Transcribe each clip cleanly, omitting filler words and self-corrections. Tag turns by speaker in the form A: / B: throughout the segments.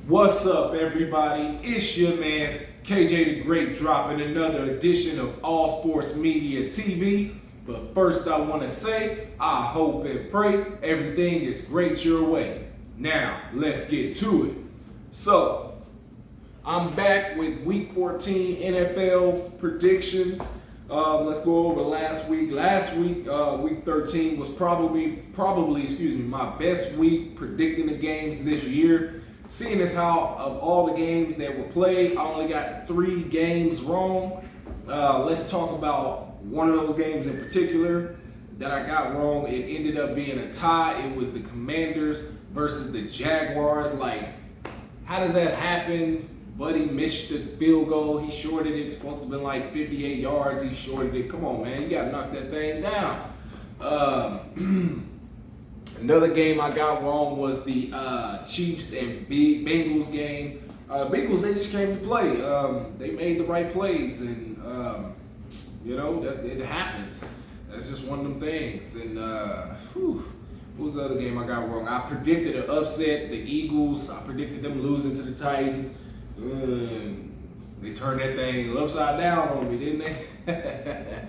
A: What's up, everybody? It's your man's KJ the Great dropping another edition of All Sports Media TV. But first, I want to say I hope and pray everything is great your way. Now, let's get to it. So, I'm back with Week 14 NFL predictions. Let's go over last week. Week 13 was probably my best week predicting the games this year. Seeing as how of all the games that were played, I only got 3 games wrong. Let's talk about one of those games in particular that I got wrong. It ended up being a tie. It was the Commanders versus the Jaguars. Like, how does that happen? Buddy missed the field goal. He shorted it. It's supposed to have been like 58 yards. He shorted it. Come on, man. You got to knock that thing down. Another game I got wrong was the Chiefs and Bengals game. Bengals, they just came to play. They made the right plays, and that it happens. That's just one of them things. And what was the other game I got wrong? I predicted an upset. The Eagles. I predicted them losing to the Titans. They turned that thing upside down on me, didn't they?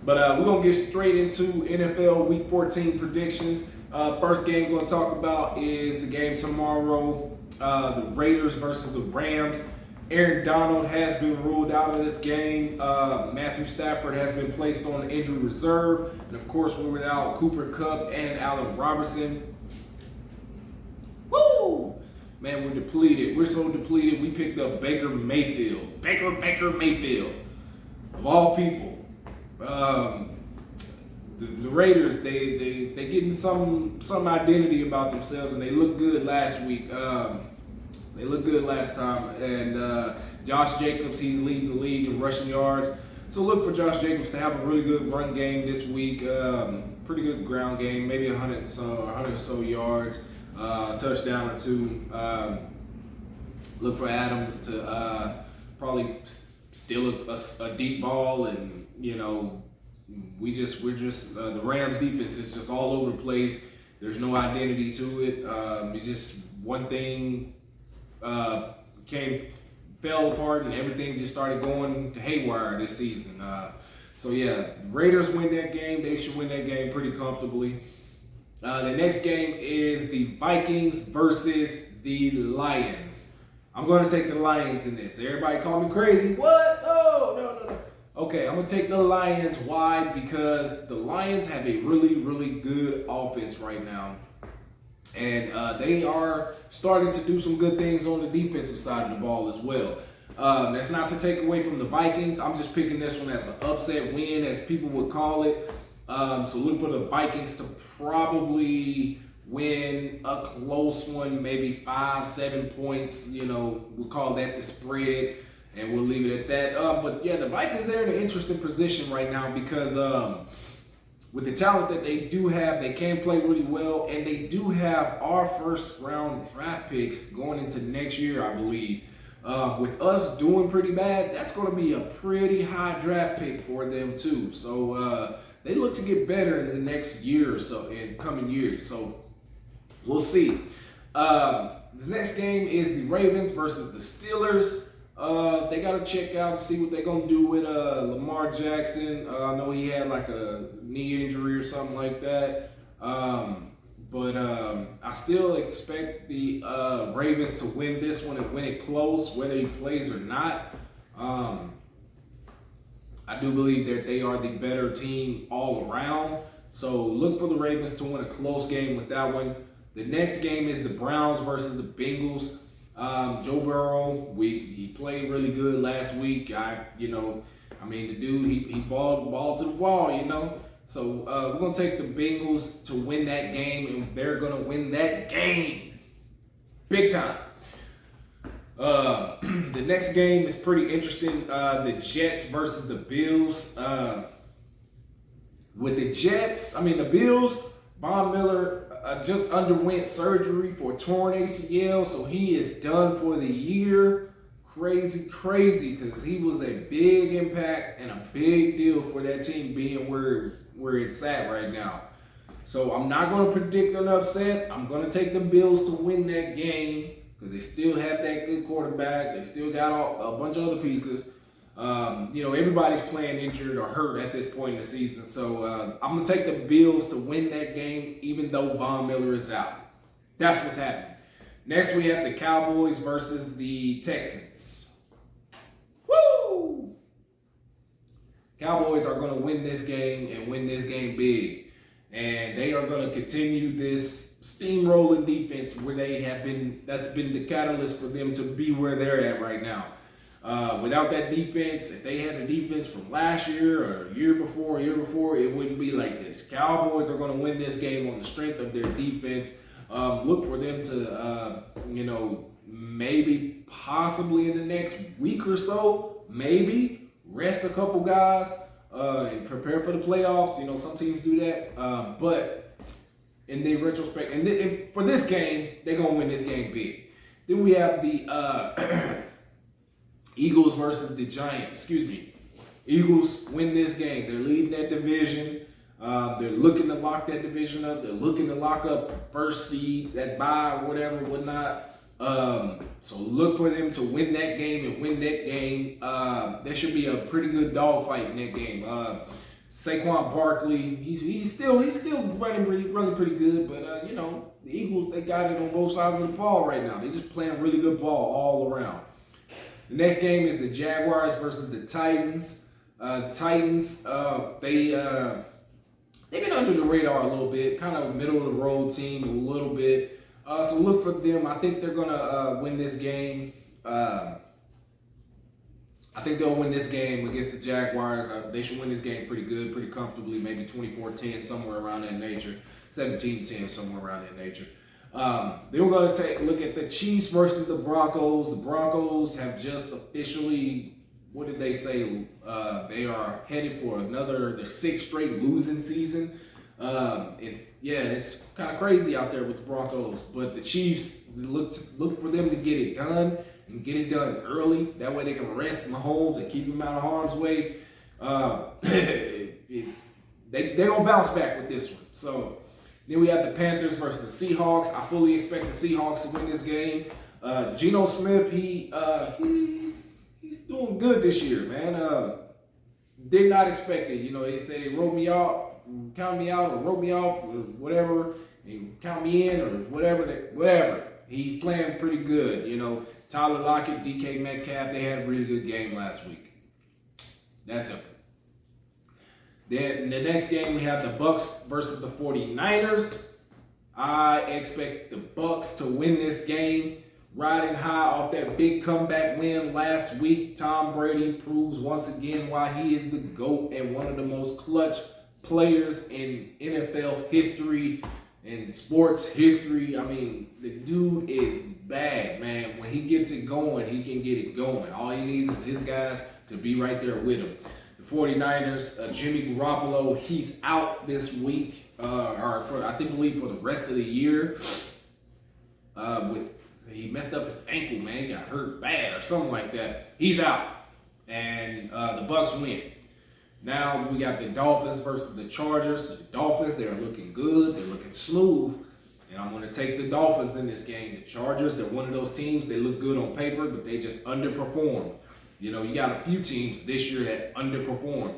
A: But we're going to get straight into NFL Week 14 predictions. First game we're going to talk about is the game tomorrow, the Raiders versus the Rams. Aaron Donald has been ruled out of this game. Matthew Stafford has been placed on injury reserve. And, of course, we're without Cooper Kupp and Allen Robinson. Woo! Man, we're depleted. We're so depleted, we picked up Baker Mayfield. Baker Mayfield. Of all people. The Raiders, they getting some identity about themselves, and they look good last week. They looked good last time. And Josh Jacobs, he's leading the league in rushing yards. So look for Josh Jacobs to have a really good run game this week. Pretty good ground game, maybe 100 or so yards. Touchdown or 2. Look for Adams to probably steal a deep ball, and we're just the Rams defense is just all over the place. There's no identity to it. It's just one thing fell apart, and everything just started going haywire this season. So yeah, Raiders win that game. They should win that game pretty comfortably. The next game is the Vikings versus the Lions. I'm going to take the Lions in this. Everybody call me crazy. What? Oh, no. Okay, I'm going to take the Lions. Why? Because the Lions have a really, really good offense right now. And they are starting to do some good things on the defensive side of the ball as well. That's not to take away from the Vikings. I'm just picking this one as an upset win, as people would call it. So look for the Vikings to probably win a close one, maybe 5-7 points. We'll call that the spread, and we'll leave it at that. But yeah, the Vikings, they're in an interesting position right now because with the talent that they do have, they can play really well, and they do have our first round draft picks going into next year, I believe. With us doing pretty bad, that's going to be a pretty high draft pick for them too. So they look to get better in the next year or so, in coming years. So we'll see. The next game is the Ravens versus the Steelers. They got to check out and see what they're going to do with Lamar Jackson. I know he had like a knee injury or something like that. But I still expect the Ravens to win this one and win it close, whether he plays or not. I do believe that they are the better team all around. So look for the Ravens to win a close game with that one. The next game is the Browns versus the Bengals. Joe Burrow, he played really good last week. The dude, he balled to the wall, So we're going to take the Bengals to win that game, and they're going to win that game big time. The next game is pretty interesting. The Jets versus the Bills. With the Jets, the Bills, Von Miller just underwent surgery for a torn ACL, so he is done for the year. Crazy, because he was a big impact and a big deal for that team being where it's at right now. So I'm not going to predict an upset. I'm going to take the Bills to win that game. because they still have that good quarterback. They still got a bunch of other pieces. Everybody's playing injured or hurt at this point in the season. So I'm going to take the Bills to win that game, even though Von Miller is out. That's what's happening. Next, we have the Cowboys versus the Texans. Woo! Cowboys are going to win this game and win this game big. And they are going to continue this steamrolling defense where they have been. That's been the catalyst for them to be where they're at right now. Without that defense, if they had the defense from last year or year before, it wouldn't be like this. Cowboys are going to win this game on the strength of their defense. Look for them to, maybe possibly in the next week or so, maybe rest a couple guys and prepare for the playoffs. Some teams do that. But in the retrospect, and for this game, they're going to win this game big. Then we have the Eagles versus the Giants. Eagles win this game. They're leading that division. They're looking to lock that division up. They're looking to lock up first seed, that bye, whatever, whatnot. So look for them to win that game and win that game. There should be a pretty good dogfight in that game. Saquon Barkley, he's still running pretty good, but the Eagles, they got it on both sides of the ball right now. They just playing really good ball all around. The next game is the Jaguars versus the Titans. Titans, they've been under the radar a little bit, kind of a middle of the road team a little bit. So look for them. I think they're gonna win this game. I think they'll win this game against the Jaguars. They should win this game pretty good, pretty comfortably, maybe 24-10, somewhere around that nature, 17-10, somewhere around that nature. Then we're going to take a look at the Chiefs versus the Broncos. The Broncos have just officially, what did they say? They are headed for their sixth straight losing season. It's kind of crazy out there with the Broncos, but the Chiefs look for them to get it done and get it done early. That way they can rest Mahomes and keep him out of harm's way. They're going to bounce back with this one. So then we have the Panthers versus the Seahawks. I fully expect the Seahawks to win this game. Geno Smith, he's doing good this year, man. Did not expect it. They say they wrote me out, count me out, or wrote me off, or whatever, and count me in, or whatever. He's playing pretty good. Tyler Lockett, DK Metcalf, they had a really good game last week. That's simple. Then the next game, we have the Bucs versus the 49ers. I expect the Bucs to win this game. Riding high off that big comeback win last week, Tom Brady proves once again why he is the GOAT and one of the most clutch players in NFL history and sports history. I mean, the dude is bad, man. When he gets it going, he can get it going. All he needs is his guys to be right there with him. The 49ers, Jimmy Garoppolo, he's out this week, I believe for the rest of the year. He messed up his ankle, man. He got hurt bad or something like that. He's out, and the Bucs win. Now we got the Dolphins versus the Chargers. The Dolphins, they're looking good. They're looking smooth. And I'm going to take the Dolphins in this game. The Chargers, they're one of those teams. They look good on paper, but they just underperform. You got a few teams this year that underperform.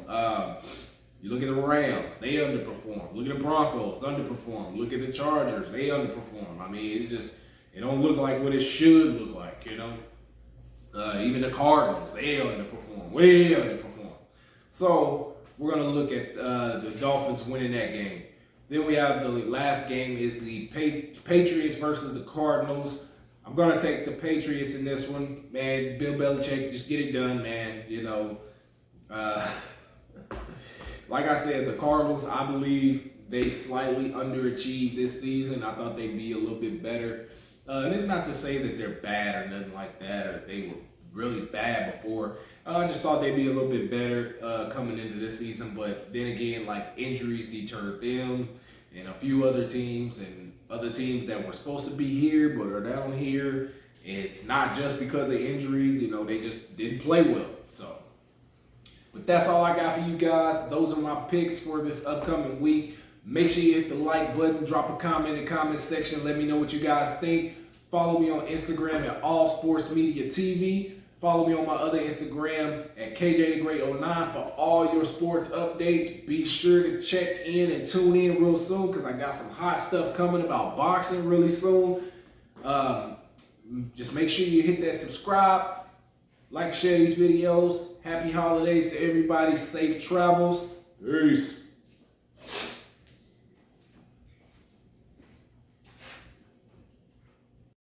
A: You look at the Rams, they underperform. Look at the Broncos, underperform. Look at the Chargers, they underperform. I mean, it's just, it don't look like what it should look like, Even the Cardinals, they underperform, way underperform. So we're going to look at the Dolphins winning that game. Then we have the last game is the Patriots versus the Cardinals. I'm going to take the Patriots in this one. Man, Bill Belichick, just get it done, man. Like I said, the Cardinals, I believe they slightly underachieved this season. I thought they'd be a little bit better. And it's not to say that they're bad or nothing like that, or they were really bad before. I just thought they'd be a little bit better coming into this season. But then again, injuries deterred them and a few other teams and other teams that were supposed to be here but are down here. It's not just because of injuries. They just didn't play well. But that's all I got for you guys. Those are my picks for this upcoming week. Make sure you hit the like button, drop a comment in the comment section. Let me know what you guys think. Follow me on Instagram at All Sports Media TV. Follow me on my other Instagram at KJ09 for all your sports updates. Be sure to check in and tune in real soon because I got some hot stuff coming about boxing really soon. Just make sure you hit that subscribe, like, share these videos. Happy holidays to everybody. Safe travels. Peace.